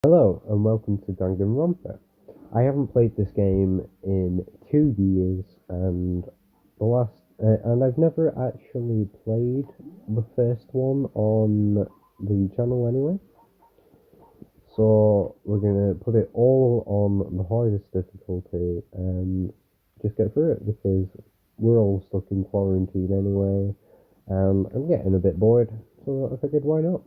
Hello and welcome to Danganronpa. I haven't played this game in 2 years, and I've never actually played the first one on the channel anyway. So we're gonna put it all on the hardest difficulty and just get through it because we're all stuck in quarantine anyway, and I'm getting a bit bored. So I figured, why not?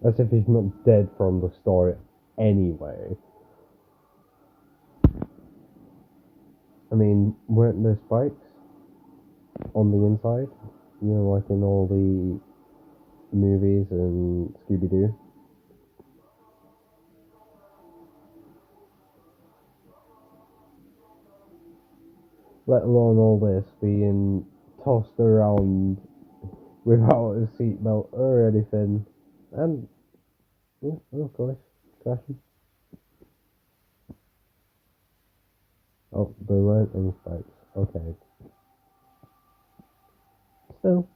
As if he's not dead from the start anyway. I mean, weren't there spikes on the inside? You know, like in all the movies and Scooby-Doo? Let alone all this being tossed around without a seatbelt or anything. And, yeah, of course, crashing. Oh, there weren't any spikes. Okay. Still.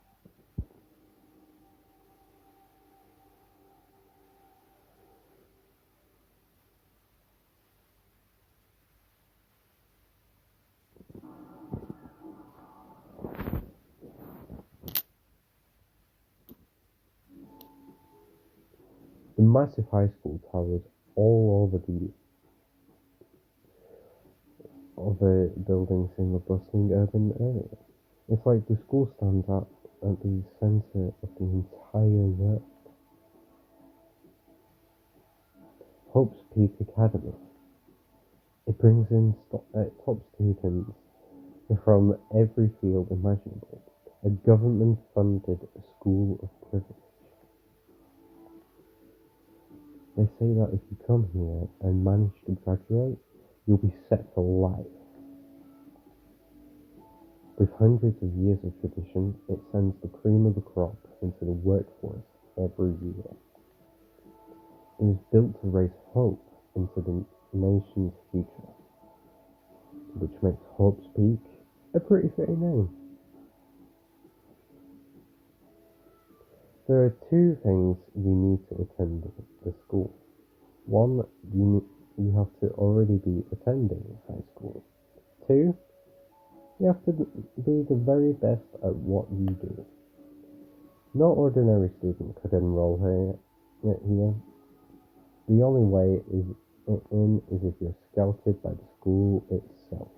The massive high school towers all over the other buildings in the bustling urban area. It's like the school stands at the centre of the entire world. Hope's Peak Academy. It brings in top students from every field imaginable. A government-funded school of privilege. They say that if you come here and manage to graduate, you'll be set for life. With hundreds of years of tradition, it sends the cream of the crop into the workforce every year. It was built to raise hope into the nation's future, which makes Hope's Peak a pretty fitting name. There are two things you need to attend the school. One, you have to already be attending high school. Two, you have to be the very best at what you do. No ordinary student could enroll here. The only way in is if you're scouted by the school itself.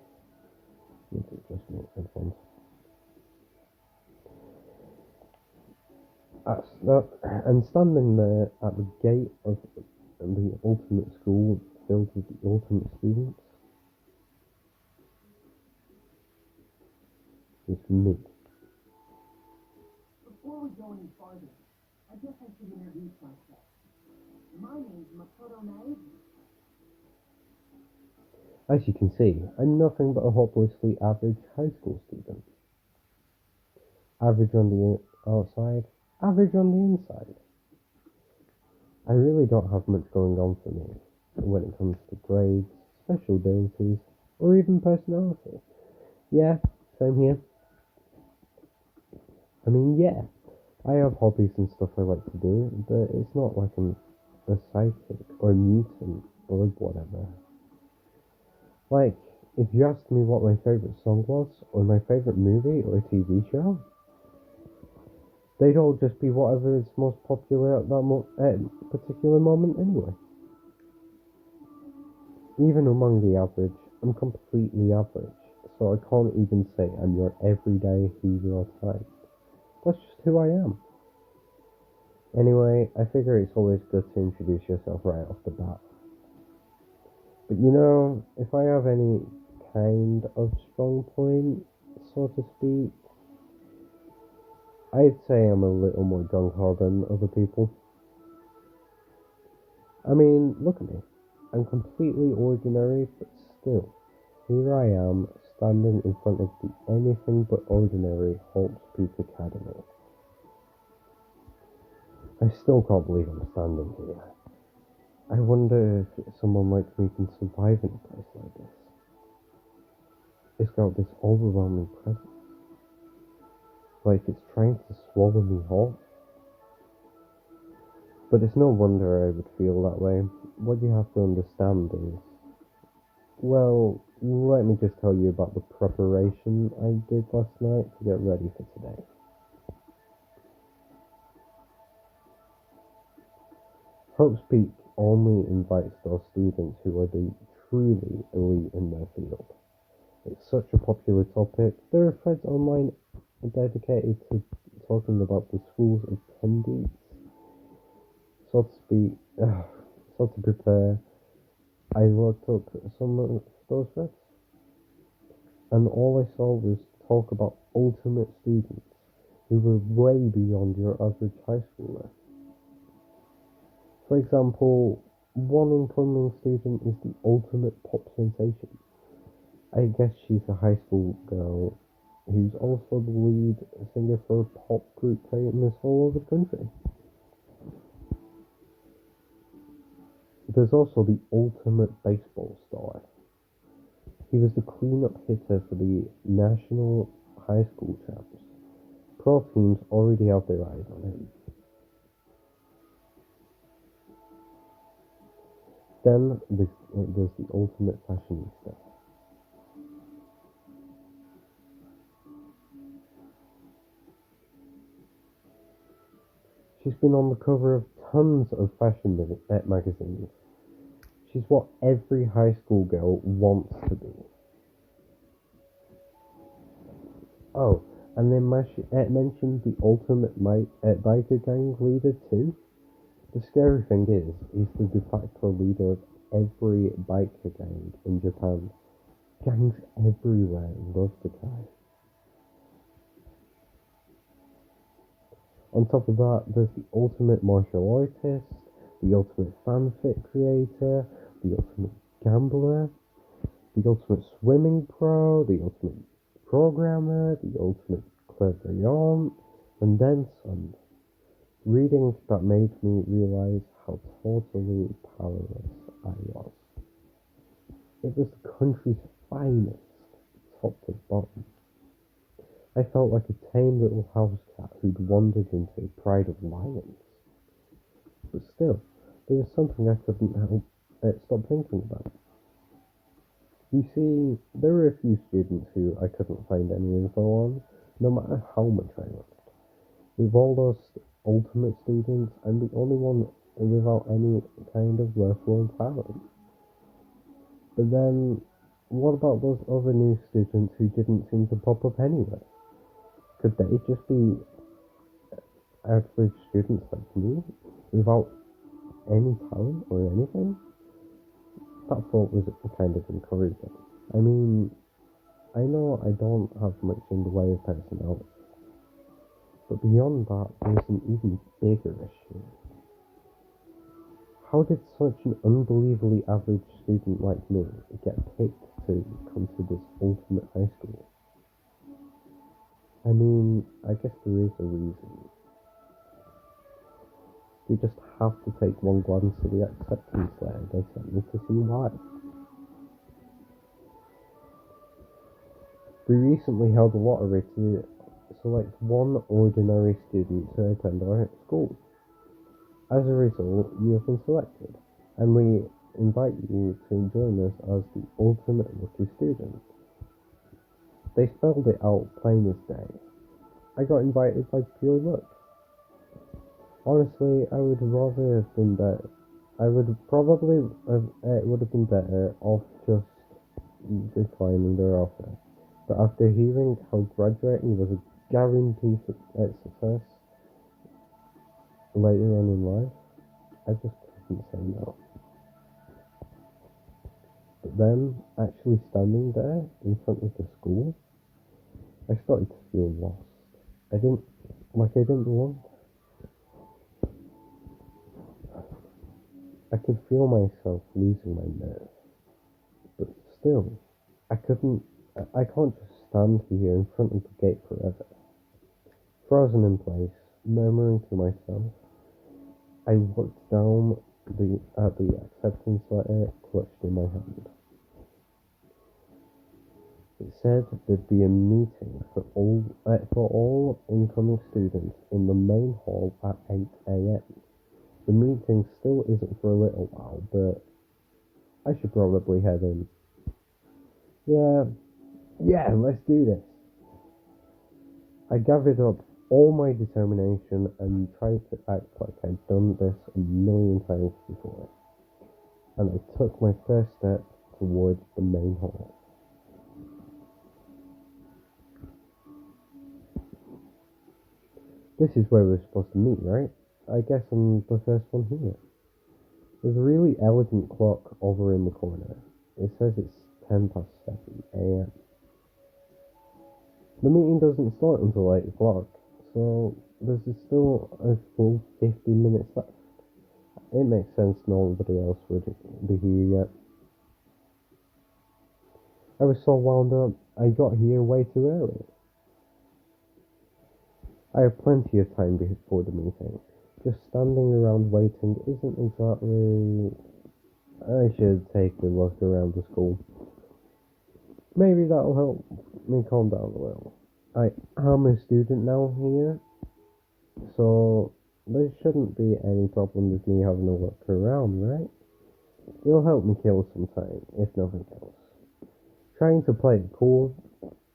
Need to adjust my headphones. And standing there at the gate of the ultimate school filled with the ultimate students is me. Before we go any farther, I guess I should introduce myself. My name's Makoto Naegi. As you can see, I'm nothing but a hopelessly average high school student. Average on the outside, average on the inside. I really don't have much going on for me when it comes to grades, special abilities, or even personality. Yeah, same here. I mean, yeah, I have hobbies and stuff I like to do, but it's not like I'm a psychic or a mutant or whatever. Like, if you asked me what my favourite song was, or my favourite movie or TV show, they'd all just be whatever is most popular at that particular moment anyway. Even among the average, I'm completely average, so I can't even say I'm your everyday hero type. That's just who I am. Anyway, I figure it's always good to introduce yourself right off the bat. But you know, if I have any kind of strong point, so to speak, I'd say I'm a little more gung-ho than other people. I mean, look at me. I'm completely ordinary, but still, here I am, standing in front of the anything but ordinary Hawks Peak Academy. I still can't believe I'm standing here. I wonder if someone like me can survive in a place like this. It's got this overwhelming presence. Like it's trying to swallow me whole. But it's no wonder I would feel that way. What you have to understand is, well, let me just tell you about the preparation I did last night to get ready for today. Hope's Peak only invites those students who are the truly elite in their field. It's such a popular topic. There are threads online dedicated to talking about the school's attendees. So to speak, so to prepare, I looked up some of those threads, and all I saw was talk about ultimate students who were way beyond your average high schooler. For example, one incoming student is the ultimate pop sensation. I guess she's a high school girl who's also the lead singer for a pop group famous all over the country. There's also the ultimate baseball star. He was the cleanup hitter for the national high school champs. Pro teams already have their eyes on him. Then there's the ultimate fashionista. She's been on the cover of tons of fashion magazines. She's what every high school girl wants to be. Oh, and they mentioned the ultimate biker gang leader too. The scary thing is, he's the de facto leader of every biker gang in Japan. Gangs everywhere love the guy. On top of that, there's the ultimate martial artist, the ultimate fanfic creator, the ultimate gambler, the ultimate swimming pro, the ultimate programmer, the ultimate clairvoyant, and then some. Readings that made me realize how totally powerless I was. It was the country's finest, top to bottom. I felt like a tame little house cat who'd wandered into a pride of lions. But still, there was something I couldn't help stop thinking about. You see, there were a few students who I couldn't find any info on, no matter how much I looked. With all those ultimate students, I'm the only one without any kind of worthwhile talent. But then, what about those other new students who didn't seem to pop up anywhere? Could they just be average students like me, without any talent or anything? That thought was kind of encouraging. I mean, I know I don't have much in the way of personality. But beyond that, there's an even bigger issue. How did such an unbelievably average student like me get picked to come to this ultimate high school? I mean, I guess there is a reason. You just have to take one glance at the acceptance letter they sent me to see why. We recently held a lottery to select one ordinary student to attend our school. As a result, you have been selected, and we invite you to join us as the ultimate lucky student. They spelled it out plain as day. I got invited by pure luck. Honestly, I would rather have been better. I would probably have, it would have been better off just declining their offer. But after hearing how graduating was a guarantee for success later on in life, I just couldn't say no. But then, actually standing there in front of the school, I started to feel lost. I didn't belong. I could feel myself losing my nerve. But still, I can't just stand here in front of the gate forever. Frozen in place, murmuring to myself, I looked down at the acceptance letter clutched in my hand. It said there'd be a meeting for all incoming students in the main hall at 8 a.m. The meeting still isn't for a little while, but I should probably head in. Yeah, let's do this. I gathered up all my determination and tried to act like I'd done this a million times before. And I took my first step towards the main hall. This is where we're supposed to meet, right? I guess I'm the first one here. There's a really elegant clock over in the corner. It says it's 7 a.m. The meeting doesn't start until 8 o'clock, so there's still a full 50 minutes left. It makes sense nobody else would be here yet. I was so wound up, I got here way too early. I have plenty of time before the meeting. Just standing around waiting isn't exactly... I should take a look around the school. Maybe that'll help me calm down a little. I am a student now here, so there shouldn't be any problem with me having a look around, right? It'll help me kill some time, if nothing else. Trying to play it cool,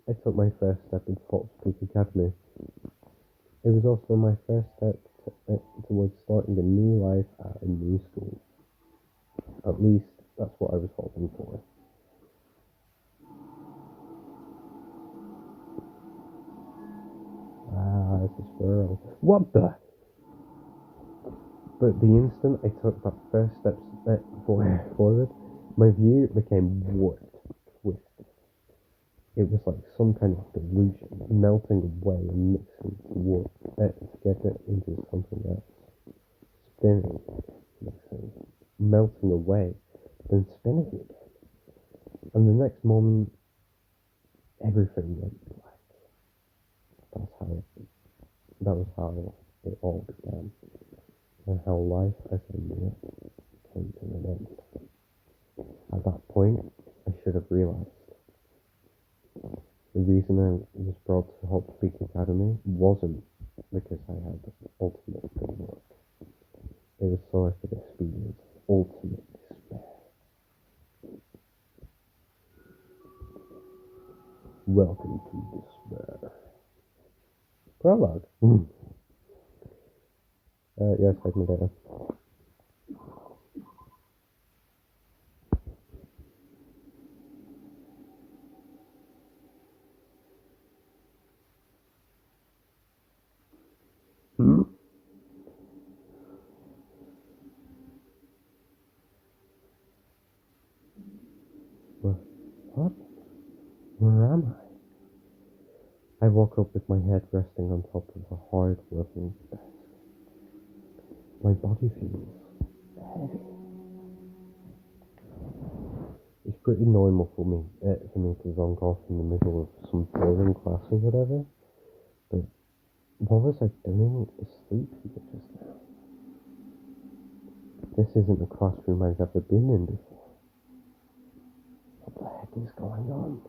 I took my first step into Havoc Academy. It was also my first step towards starting a new life at a new school. At least, that's what I was hoping for. It's a squirrel. What the? But the instant I took that first step forward, my view became warped, twisted. It was like some kind of delusion, melting away and mixing together into something else. Spinning, mixing, melting away, then spinning again. And the next moment, everything went black. That was how it all began, and how life as I knew it came to an end. At that point, I should have realized. The reason I was brought to Havoc Academy wasn't because I had ultimate good luck. It was so I could experience ultimate despair. Welcome to despair. Prologue. Yes, I can do it. What? Where am I? I woke up with my head resting on top of a hard-working desk. My body feels heavy. It's pretty normal for me to zonk off in the middle of some boring class or whatever, but what was I doing asleep here just now? This isn't a classroom I've ever been in before. What the heck is going on?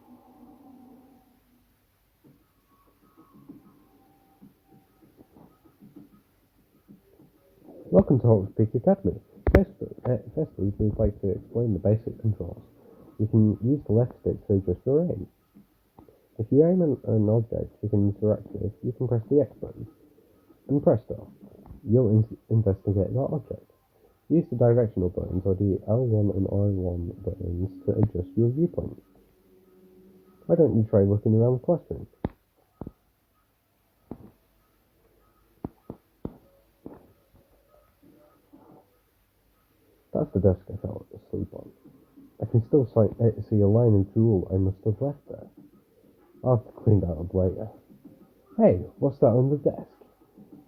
Welcome to Havoc Academy. Firstly, we'd like to explain the basic controls. You can use the left stick to adjust your aim. If you aim an object you can interact with, you can press the X button. And presto, you'll investigate that object. Use the directional buttons or the L1 and R1 buttons to adjust your viewpoint. Why don't you try looking around the classroom? That's the desk I fell asleep on. I can still see a line of drool I must have left there. I'll have to clean that up later. Hey, what's that on the desk?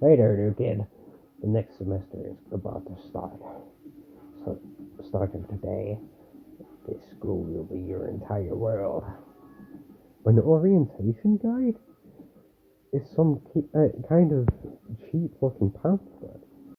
Hey there, new kid. The next semester is about to start. So, starting today, this school will be your entire world. An orientation guide? Is some kind of cheap-looking pamphlet.